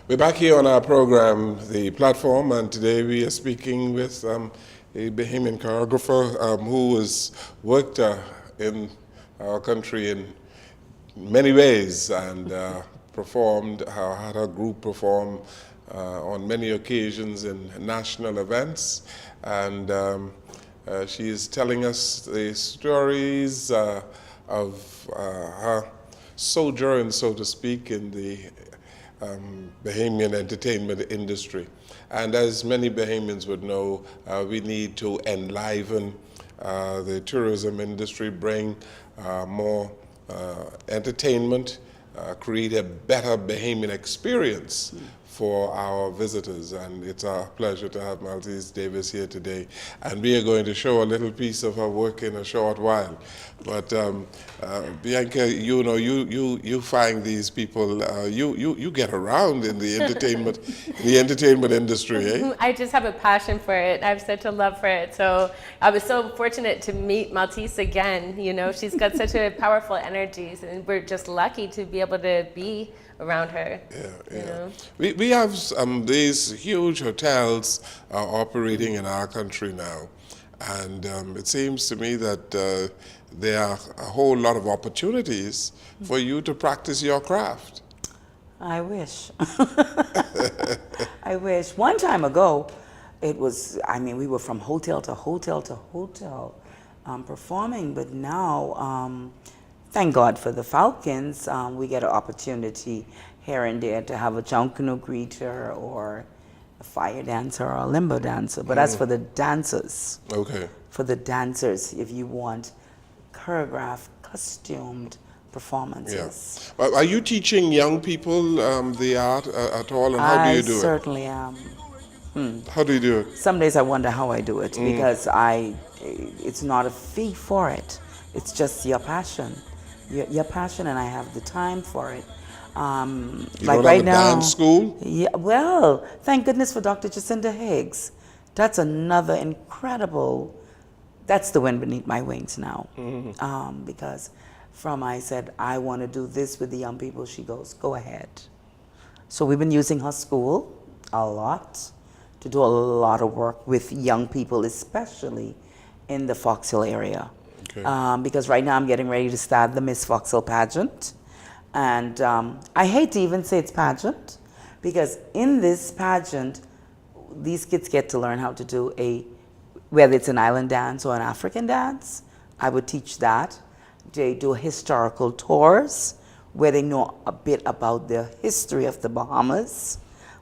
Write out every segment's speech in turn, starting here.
We're back here on our program, The Platform, and today we are speaking with a Bahamian choreographer who has worked in our country in many ways and performed, had her group perform on many occasions in national events. And she is telling us the stories of her sojourn, so to speak, in the Bahamian entertainment industry. And as many Bahamians would know, we need to enliven the tourism industry, bring more entertainment, create a better Bahamian experience for our visitors. And it's our pleasure to have Maltese Davis here today. And we are going to show a little piece of her work in a short while. But Bianca, you know, you find these people, you get around in the entertainment industry, eh? I just have a passion for it. I have such a love for it. So I was so fortunate to meet Maltese again. You know, she's got such a powerful energy, and we're just lucky to be able to be around her. Yeah. You know? We have these huge hotels operating in our country now. And it seems to me that there are a whole lot of opportunities for you to practice your craft. I wish. I wish. One time ago, it was, I mean, we were from hotel to hotel to hotel performing, but now, thank God for the Falcons, we get an opportunity here and there to have a Junkanoo greeter or a fire dancer or a limbo dancer, but that's for the dancers. Okay. For the dancers, if you want choreographed, costumed performances. Yeah. Are you teaching young people the art at all, and how do you do I certainly am. it? How do you do it? Some days I wonder how I do it because it's not a fee for it. It's just your passion. Your passion, and I have the time for it. You like don't right have a now, dance school? Yeah, well, thank goodness for Dr. Jacinda Higgs. That's another incredible. That's the wind beneath my wings now, because I said I want to do this with the young people. She goes, go ahead. So we've been using her school a lot to do a lot of work with young people, especially in the Fox Hill area. Okay. Because right now I'm getting ready to start the Miss Fox Hill pageant. And I hate to even say it's pageant, because in this pageant, these kids get to learn how to do whether it's an island dance or an African dance, I would teach that. They do historical tours where they know a bit about the history of the Bahamas,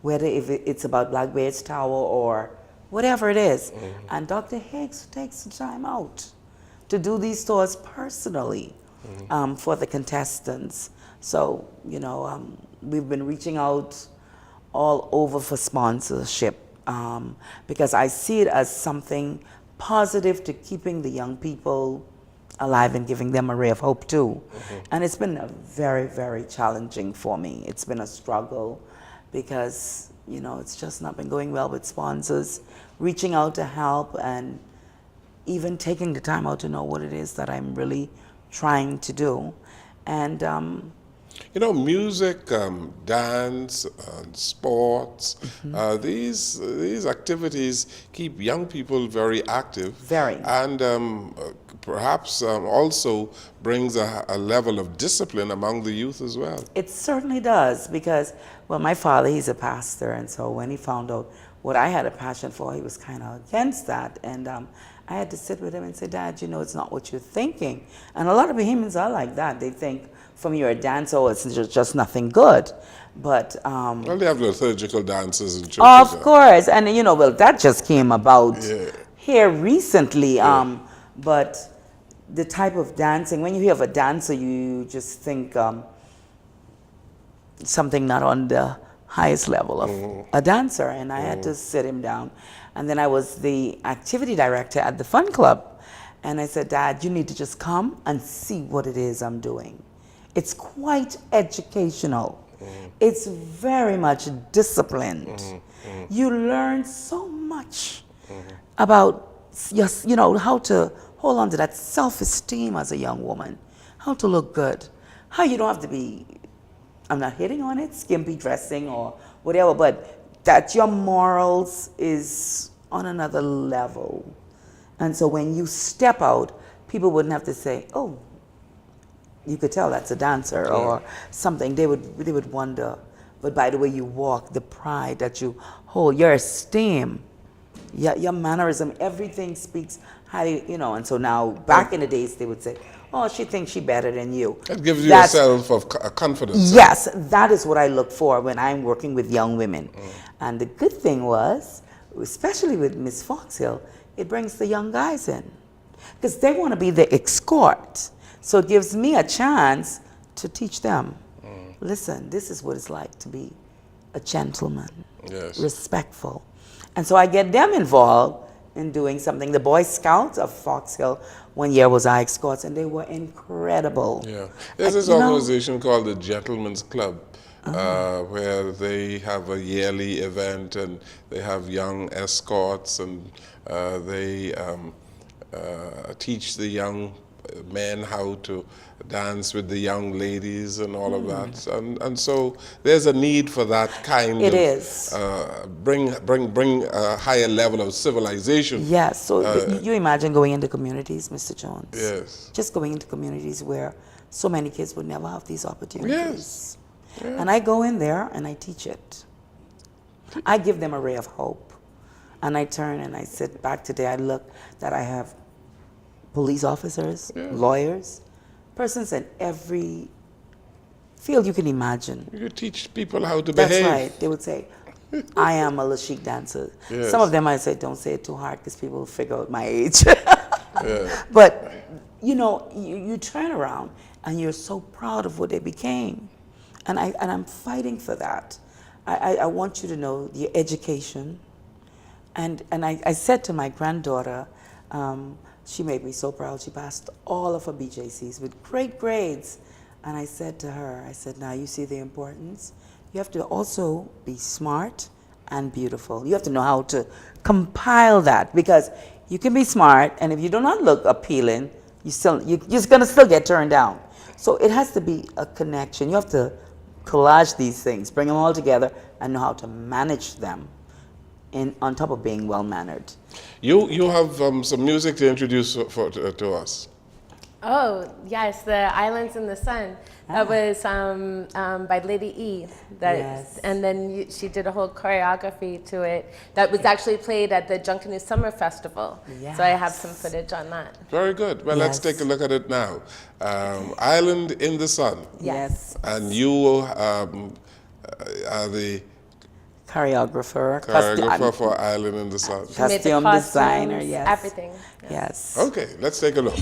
whether if it's about Blackbeard's Tower or whatever it is. And Dr. Higgs takes the time out to do these tours personally for the contestants. So, you know, we've been reaching out all over for sponsorship because I see it as something positive to keeping the young people alive and giving them a ray of hope too. And it's been very, very challenging for me. It's been a struggle because, you know, it's just not been going well with sponsors, reaching out to help and even taking the time out to know what it is that I'm really trying to do. And you know, music, dance, sports, these activities keep young people very active. Very. And perhaps also brings a level of discipline among the youth as well. It certainly does because, well, my father, he's a pastor, and so when he found out what I had a passion for, he was kind of against that. And I had to sit with him and say, Dad, you know, it's not what you're thinking. And a lot of Bahamians are like that. They think from you're a dancer, it's just nothing good. But well, they have liturgical dances in churches. of course, and you know, well, that just came about here recently. But the type of dancing, when you hear of a dancer, you just think something not on the highest level of a dancer. And I had to sit him down. And then I was the activity director at the fun club. And I said, Dad, you need to just come and see what it is I'm doing. It's quite educational. It's very much disciplined. You learn so much about just, you know, how to hold on to that self-esteem as a young woman, how to look good, how you don't have to be, I'm not hitting on it, skimpy dressing or whatever, but that your morals is on another level. And so when you step out, people wouldn't have to say, oh, you could tell that's a dancer or something. They would wonder. But by the way you walk, the pride that you hold, your esteem, your mannerism, everything speaks highly, you know. And so now, back in the days, they would say, oh, she thinks she better than you. It gives you a self of confidence. Yes, that is what I look for when I'm working with young women. And the good thing was, especially with Miss Foxhill, it brings the young guys in. Because they want to be the escort. So it gives me a chance to teach them. Listen, this is what it's like to be a gentleman, respectful. And so I get them involved in doing something. The Boy Scouts of Foxhill one year was our escorts, and they were incredible. Yeah, there's this organization called the Gentlemen's Club, where they have a yearly event, and they have young escorts, and they teach the young men how to dance with the young ladies and all of that, and so there's a need for that kind It of is. bring a higher level of civilization. Yes, so you imagine going into communities, Mr. Jones. Yes. Just going into communities where so many kids would never have these opportunities. Yes. Yeah. And I go in there and I teach it. I give them a ray of hope. And I turn and I sit back today, I look that I have police officers, lawyers, persons in every field you can imagine. You teach people how to That's behave. right. They would say, I am a Lashik dancer. Yes. Some of them I say, don't say it too hard because people will figure out my age. But, you know, you turn around and you're so proud of what they became. And I'm fighting for that. I want you to know your education. And I said to my granddaughter, she made me so proud. She passed all of her BJCs with great grades. And I said to her, I said, now you see the importance? You have to also be smart and beautiful. You have to know how to compile that, because you can be smart, and if you do not look appealing, you're just going to still get turned down. So it has to be a connection. You have to collage these things, bring them all together, and know how to manage them on top of being well-mannered. You have some music to introduce to us. Oh, yes, the Islands in the Sun. That was by Lady E. And then she did a whole choreography to it that was actually played at the Junkanoo Summer Festival. So I have some footage on that. Very good. Well, let's take a look at it now. Island in the Sun. Yes. And you are the choreographer for Island in the Sun. Costume designer, yes. Everything. Yes. Okay, let's take a look.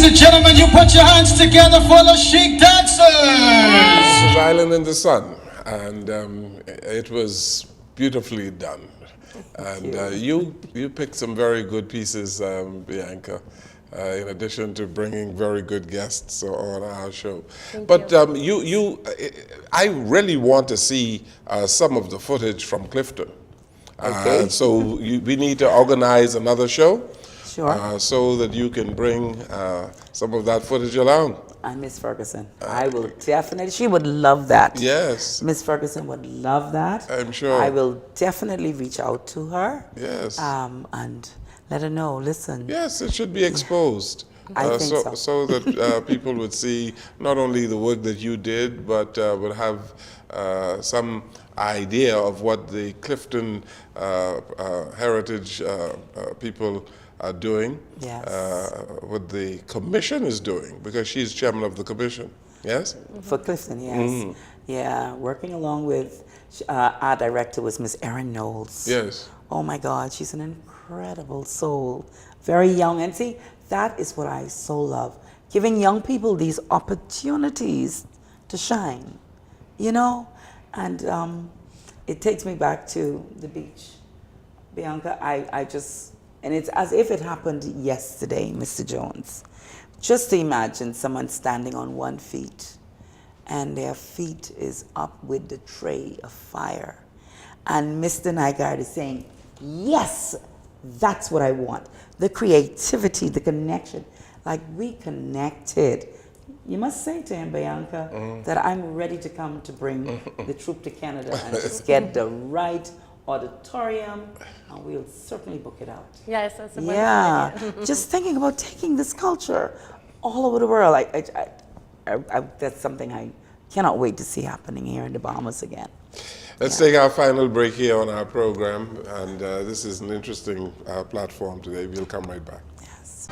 Ladies and gentlemen, you put your hands together for the chic dancers. This is Island in the Sun, and it was beautifully done. And you picked some very good pieces, Bianca, in addition to bringing very good guests on our show. I really want to see some of the footage from Clifton. Okay. So we need to organize another show. Sure. So that you can bring some of that footage along. And Miss Ferguson, I will definitely, she would love that. Yes. Miss Ferguson would love that. I'm sure. I will definitely reach out to her. Yes. And let her know, listen. Yes, it should be exposed. I think so. So that people would see not only the work that you did, but would have some idea of what the Clifton heritage people are doing, Yes. what the commission is doing, because she's chairman of the commission, yes? For Clifton, yes. Yeah, working along with our director was Miss Erin Knowles. Yes. Oh my God, she's an incredible soul. Very young. And see, that is what I so love. Giving young people these opportunities to shine, you know? And it takes me back to the beach. Bianca, I just, and it's as if it happened yesterday, Mr. Jones. Just to imagine someone standing on 1 foot and their feet is up with the tray of fire. And Mr. Nygaard is saying, yes, that's what I want. The creativity, the connection, like we connected. You must say to him, Bianca, that I'm ready to come to bring the troop to Canada and just get the right auditorium, and we'll certainly book it out. Yes, that's a wonderful idea. Just thinking about taking this culture all over the world. That's something I cannot wait to see happening here in the Bahamas again. Let's take our final break here on our program, and this is an interesting platform today. We'll come right back. Yes.